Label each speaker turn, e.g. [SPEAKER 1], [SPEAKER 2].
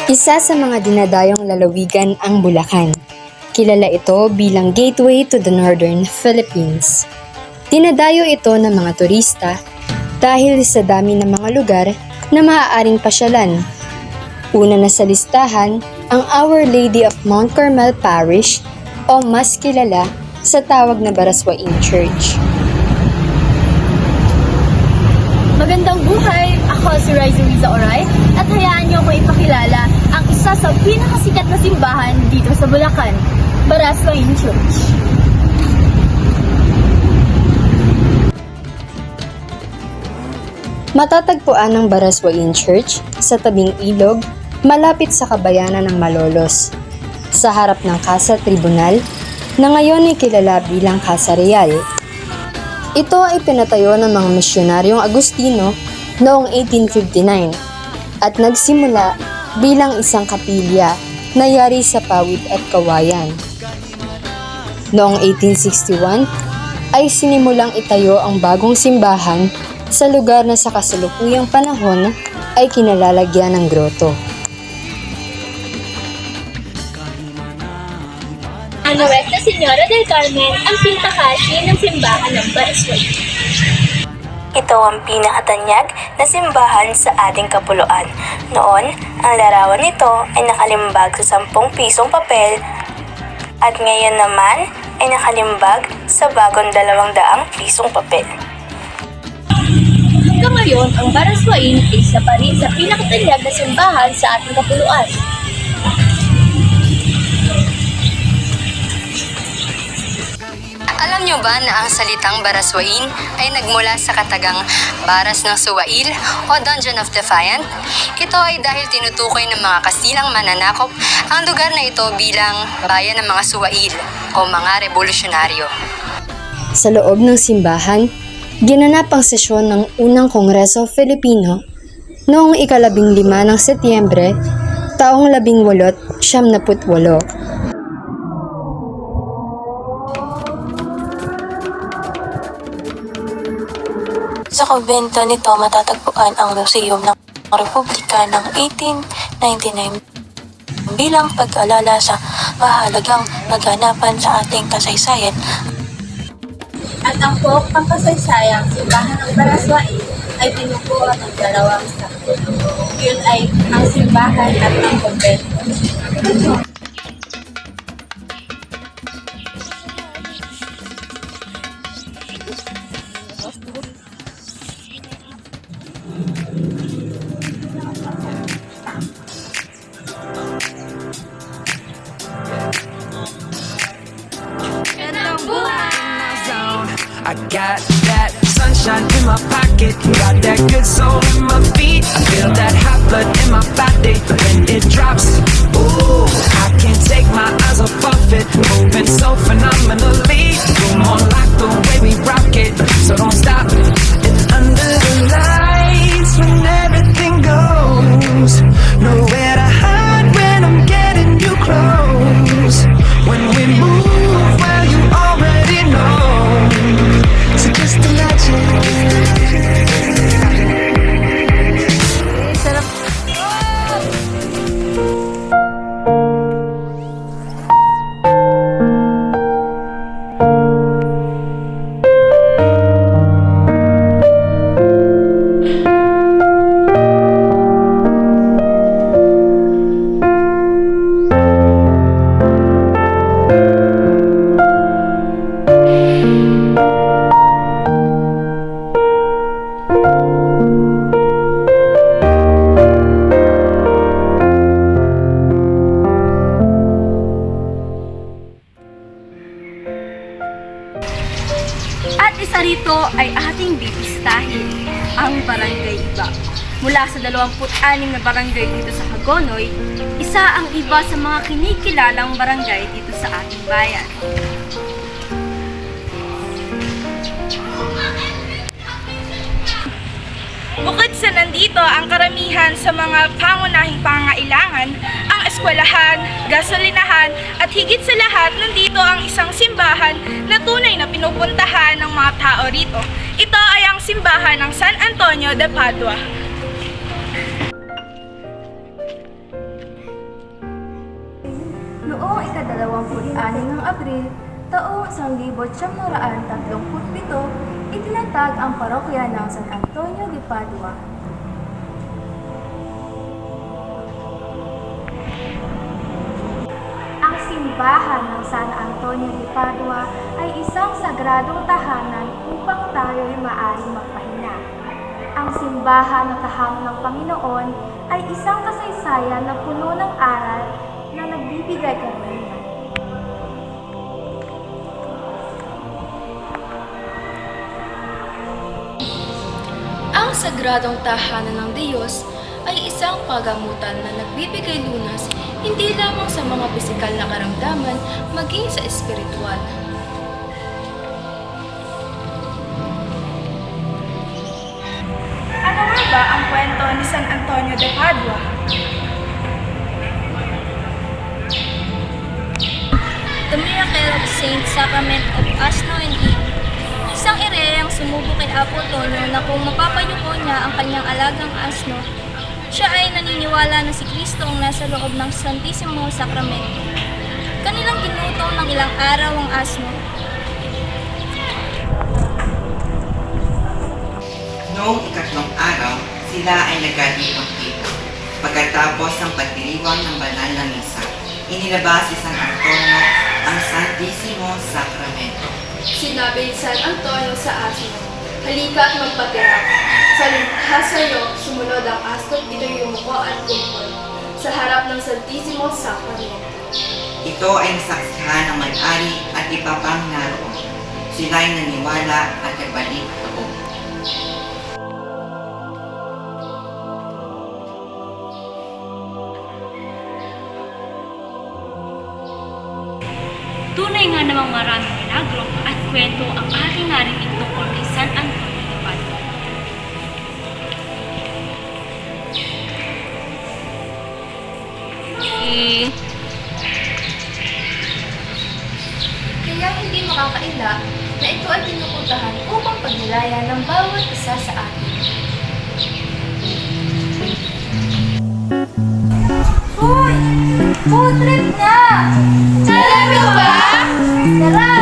[SPEAKER 1] Isa sa mga dinadayong lalawigan ang Bulacan. Kilala ito bilang gateway to the northern Philippines. Dinadayo ito ng mga turista dahil sa dami ng mga lugar na maaaring pasyalan. Una na sa listahan ang Our Lady of Mount Carmel Parish o mas kilala sa tawag na Baraswain Church.
[SPEAKER 2] Magandang buhay! Ako si Riza Riza Oray at hayaan niyo ako ipakilala ang isa sa pinakasikat na simbahan dito sa Bulacan, Baraswain Church.
[SPEAKER 1] Matatagpuan ang Baraswain Church sa tabing ilog malapit sa kabayanan ng Malolos, sa harap ng Casa Tribunal na ngayon ay kilala bilang Casa Real. Ito ay pinatayo ng mga misyonaryong Agustino noong 1859 at nagsimula bilang isang kapilya na yari sa pawid at kawayan. Noong 1861 ay sinimulang itayo ang bagong simbahan sa lugar na sa kasalukuyang panahon ay kinalalagyan ng groto.
[SPEAKER 2] Ang Nuestra Señora del Carmen ang pinakasi ng simbahan ng Baraswain.
[SPEAKER 3] Ito ang pinakatanyag na simbahan sa ating kapuluan. Noon, ang larawan nito ay nakalimbag sa 10 pisong papel at ngayon naman ay nakalimbag sa bagong 200 pisong papel.
[SPEAKER 2] Hanggang ngayon, ang Baraswain ay isa pa rin sa pinakatanyag na simbahan sa ating kapuluan.
[SPEAKER 1] Alam niyo ba na ang salitang Baraswain ay nagmula sa katagang Baras ng Suwail o Dungeon of Defiant? Ito ay dahil tinutukoy ng mga Kastilang mananakop ang lugar na ito bilang bayan ng mga Suwail o mga revolusyonaryo. Sa loob ng simbahan, ginanap ang sesyon ng unang Kongreso Filipino noong 15 ng Setyembre, taong 1878.
[SPEAKER 3] Sa kumbento nito matatagpuan ang Museum ng Republika ng 1899 bilang pag-alala sa mahalagang naganapan sa ating kasaysayan.
[SPEAKER 2] At ang ang kasaysayang simbahan ng Baraswain ay binubuo ng dalawang sakto. Yun ay ang simbahan at ang kumbento.
[SPEAKER 4] I got that sunshine in my pocket, got that good soul in my feet. I feel that hot blood in my body when it drops. Ooh, I can't take my eyes off of it, moving so phenomenally. Come on, like the way we rock it, so don't stop. And under the lights, when everything goes, nowhere to hide when I'm getting you close. When we move, well, you already know. So just imagine.
[SPEAKER 2] At isa rito ay ating bibisitahin, ang Barangay Iba. Mula sa 26 na barangay dito sa Hagonoy, isa ang iba sa mga kinikilalang barangay dito sa ating bayan. Bukod sa nandito ang karamihan sa mga pangunahing pangailangan, ang eskwelahan, gasolinahan at higit sa lahat nandito ang isang simbahan na tunay na pinupuntahan ng mga tao rito. Ito ay ang simbahan ng San Antonio de Padua.
[SPEAKER 5] ika-26 ng Abril, taong 1937, itinatag ang parokya ng San Antonio de Padua. Ang simbahan ng San Antonio de Padua ay isang sagradong tahanan upang tayo'y maaaring magpahinga. Ang simbahan na tahanan ng Panginoon ay isang kasaysayan na puno ng aral na nagbibigay karumihan.
[SPEAKER 6] Ang sagradong tahanan ng Diyos ay isang pagamutan na nagbibigay lunas hindi lamang sa mga pisikal na karamdaman, maging sa espiritual.
[SPEAKER 2] Ano nga ba ang kwento ni San Antonio de Padua?
[SPEAKER 7] The Miracle of Saint Sacrament of Asno and Eve. Isang ereyang sumubo kay Apo Tonyo na kung mapapayuko niya ang kanyang alagang asno, siya ay naniniwala na si Kristo ang nasa loob ng Santissimo Sacramento. Kanilang ginutong ng ilang araw ang asno.
[SPEAKER 8] Noong ikatlong araw, sila ay nagkatipon-tipon. Pagkatapos ng pagdiriwang ng banal na misa, inilabas si San Antonio ang Santissimo Sacramento.
[SPEAKER 6] Sinabi ni San Antonio sa asno, halika at magpatira. Sa likha sa'yo, sumunod ang asno at ito'y yumuko at tungkol sa harap ng Santissimo Sacramento.
[SPEAKER 8] Ito ay nasaksihan ng may-ari at iba pang naroon. Sila ay naniwala at nagbalik loob.
[SPEAKER 9] Tunay nga namang maraming milagro at kwento ang ating narinig tungkol kay San Antonio de Padua.
[SPEAKER 5] Kaya hindi makakaila na ito ay pinupuntahan upang pagnilayan ng bawat isa sa atin. Hoy! Food trip na! Talaga ba? Tara!